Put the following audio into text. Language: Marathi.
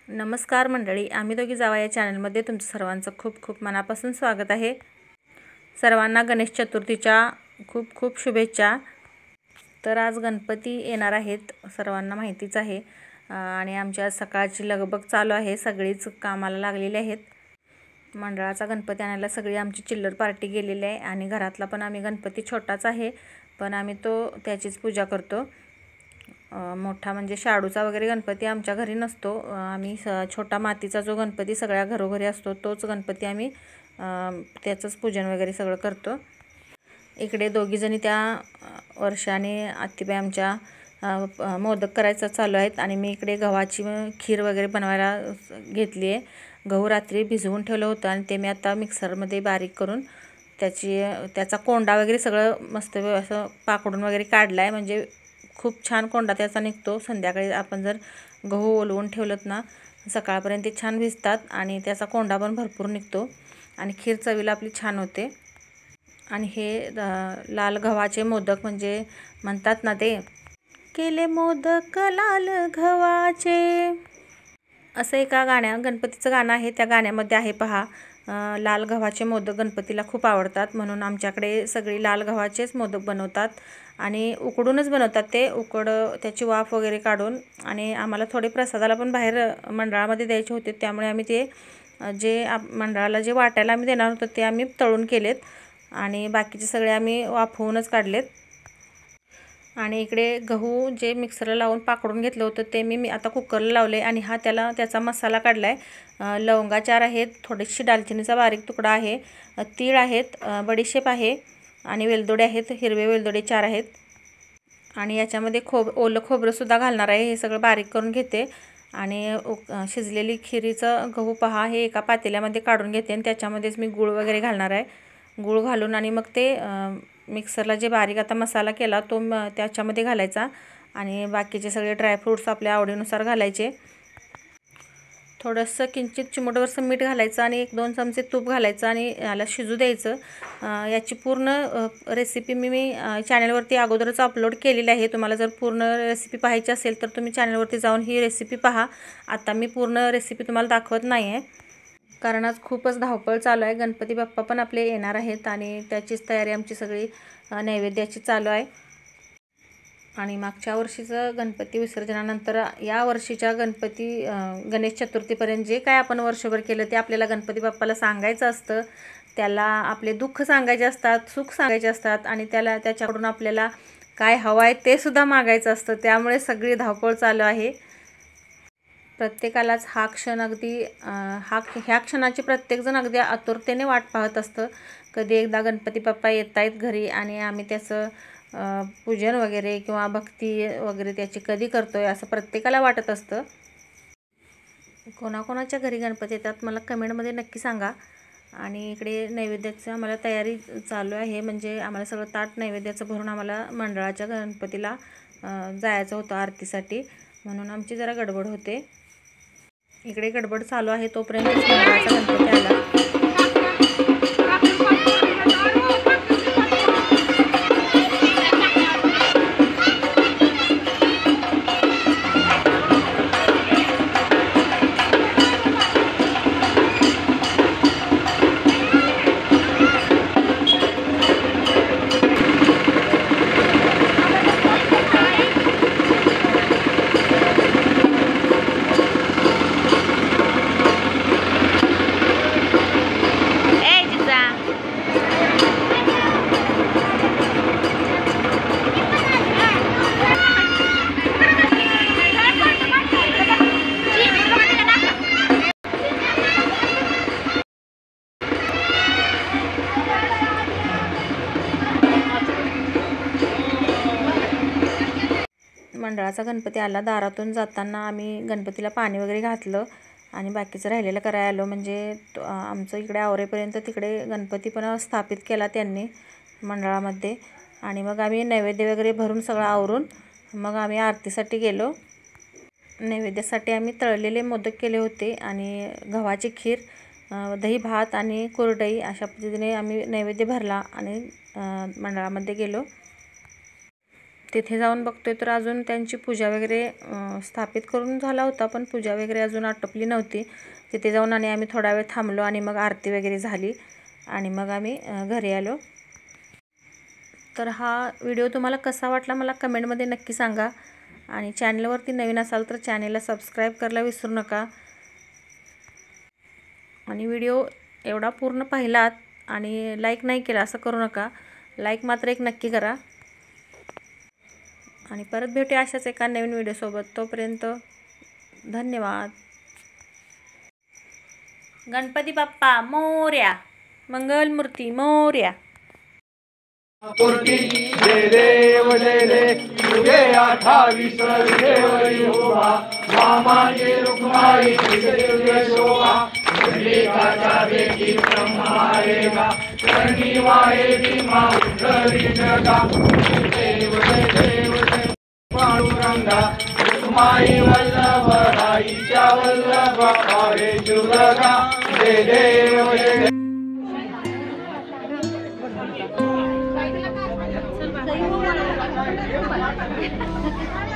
नमस्कार मंडळी, आम्ही दोघी जावा या चॅनलमध्ये तुमचं सर्वांचं खूप खूप मनापासून स्वागत आहे। सर्वांना गणेश चतुर्थीच्या खूप खूप शुभेच्छा। तर आज गणपती येणार आहेत, सर्वांना माहितीच आहे आणि आमच्या सकाळची लगबग चालू आहे। सगळीच कामाला लागलेले आहेत। मंडळाचा गणपती आणायला सगळी आमची चिल्लर पार्टी गेलेली आहे आणि घरातला पण आम्ही गणपती छोटाच आहे, पण आम्ही त्याचीच पूजा करतो। मोठा म्हणजे शाडूचा वगैरे गणपती आमच्या घरी नसतो। आम्ही छोटा मातीचा जो गणपती सगळ्या घरोघरी असतो तोच गणपती आम्ही त्याचंच पूजन वगैरे सगळं करतो। इकडे दोघी जणी त्या वर्षाने आत्तीबाई आमच्या मोदक करायचं चालू आहेत आणि मी इकडे गव्हाची खीर वगैरे बनवायला घेतली आहे। गहू रात्री भिजवून ठेवलं होतं आणि ते मी आता मिक्सरमध्ये बारीक करून त्याचा कोंडा वगैरे सगळं मस्त असं पाकडून वगैरे काढला आहे। म्हणजे खूप छान कोंडा त्याचा निघतो। संध्याकाळी आपण जर गहू ओलवून ठेवलत ना सकाळपर्यंत ते छान भिजतात आणि त्याचा कोंडा पण भरपूर निघतो आणि खीर चवीला आपली छान होते। आणि हे लाल गव्हाचे मोदक म्हणजे म्हणतात ना, ते केले मोदक लाल गव्हाचे असं एका गणपतीचं गाणं आहे। त्या गाण्यामध्ये आहे पहा, लाल गव्हाचे मोदक गणपतीला खूप आवडतात म्हणून आमच्याकडे सगळी लाल गव्हाचेच मोदक बनवतात आणि उकडूनच बनवतात। ते त्याची वाफ वगैरे काढून आणि आम्हाला थोडे प्रसादाला पण बाहेर मंडळामध्ये द्यायचे होते, त्यामुळे आम्ही जे मंडळाला जे वाटायला आम्ही देणार होतो ते आम्ही तळून केलेत आणि बाकीचे सगळे आम्ही वाफवूनच काढलेत। आणि इकडे गहू जे मिक्सरला लावून पाकडून घेतलं होतं ते मी आता कुकरला लावले आणि त्याचा मसाला काढलाय। लवंगा 4 आहेत, थोडीशी दालचिनीचा बारीक तुकडा आहे, तीळ आहेत, बडीशेप आहे आणि वेलदोडे आहेत, हिरवे वेलदोडे 4 आहेत आणि याच्यामध्ये ओलं खोबरंसुद्धा घालणार आहे। हे सगळं बारीक करून घेते आणि शिजलेली खिरीचं गहू पहा हे एका पातेल्यामध्ये काढून घेते आणि त्याच्यामध्येच मी गूळ वगैरे घालणार आहे। गूळ घालून आणि मग ते मिक्सरला जे बारीक आता मसाला केला तो त्याच्यामध्ये घालायचा आणि बाकीचे सगळे ड्रायफ्रूट्स आपल्या आवडीनुसार घालायचे। थोडंसं किंचित चिमूटभर मीठ घालायचं आणि 1-2 चमचे तूप घालायचं आणि याला शिजू द्यायचं। याची पूर्ण रेसिपी मी चॅनलवरती अगोदरच अपलोड केलेली आहे। तुम्हाला जर पूर्ण रेसिपी पाहायची असेल तर तुम्ही चॅनलवरती जाऊन ही रेसिपी पहा। आता मी पूर्ण रेसिपी तुम्हाला दाखवत नाही आहे, कारण आज खूपच धावपळ चालू आहे। गणपती बाप्पा पण आपले येणार आहेत आणि त्याचीच तयारी आमची सगळी नैवेद्याची चालू आहे। आणि मागच्या वर्षीचं गणपती विसर्जनानंतर या वर्षीच्या गणेश चतुर्थीपर्यंत जे काय आपण वर्षभर केलं ते आपल्याला गणपती बाप्पाला सांगायचं असतं। त्याला आपले दुःख सांगायचे असतात, सुख सांगायचे असतात आणि त्याच्याकडून आपल्याला काय हवं आहे ते सुद्धा मागायचं असतं। त्यामुळे सगळी धावपळ चालू आहे। प्रत्येकालाच हा क्षण अगदी ह्या क्षणाची प्रत्येकजण अगदी आतुरतेने वाट पाहत असतं। कधी एकदा गणपती बाप्पा येत आहेत घरी आणि आम्ही त्याचं पूजन वगैरे किंवा भक्ती वगैरे त्याची कधी करतोय असं प्रत्येकाला वाटत असतं। कोणाकोणाच्या घरी गणपती येतात मला कमेंटमध्ये नक्की सांगा। आणि इकडे नैवेद्याची आम्हाला तयारी चालू आहे, म्हणजे आम्हाला सगळं ताट नैवेद्याचं भरून आम्हाला मंडळाच्या गणपतीला जायचं होतं आरतीसाठी, म्हणून आमची जरा गडबड होते। इकडे गडबड चालू आहे तोपर्यंत मंडळाचा गणपती आला। मंडळाचा गणपती आला। दारातून जाताना आम्ही गणपतीला पाणी वगैरे घातलं आणि बाकीचं राहिलेलं करायला आलो, म्हणजे आमचं इकडे आवरेपर्यंत तिकडे गणपती पण स्थापित केला त्यांनी मंडळामध्ये। आणि मग आम्ही नैवेद्य वगैरे भरून सगळं आवरून मग आम्ही आरतीसाठी गेलो। नैवेद्यासाठी आम्ही तळलेले मोदक केले होते आणि गव्हाची खीर, दही भात आणि कुरडई अशा पद्धतीने आम्ही नैवेद्य भरला आणि मंडळामध्ये गेलो। तिथे जाऊन बघतोय तर अजून त्यांची पूजा वगैरे स्थापित करून झाला होता, पण पूजा वगैरे अजून आटोपली नव्हती. तिथे जाऊन आणि आम्ही थोडा वेळ थांबलो आणि मग आरती वगैरे झाली आणि मग आम्ही घरी आलो. तर हा व्हिडिओ तुम्हाला कसा वाटला मला कमेंटमध्ये नक्की सांगा. आणि चॅनलवरती नवीन असाल तर चॅनलला सबस्क्राईब करायला विसरू नका. आणि व्हिडिओ एवढा पूर्ण पाहिलात आणि लाईक नाही केला असं करू नका. लाईक मात्र एक नक्की करा. आणि परत भेटूया अशाच एका नवीन व्हिडिओसोबत. तोपर्यंत धन्यवाद. गणपती बाप्पा मोरया, मंगलमूर्ती मोरया. जय देव तुझे 28 देवरी उभा, मामाची रुक्माई तुझे शोभा. लेखाच्या बेटी ब्रह्मारेगा, कणी वाहे भीमा उठली जगा. देव पांडुरंगा, रुक्माई वल्लभ राईच्या वल्लभ हरे जुलगा. जय देव Thank you.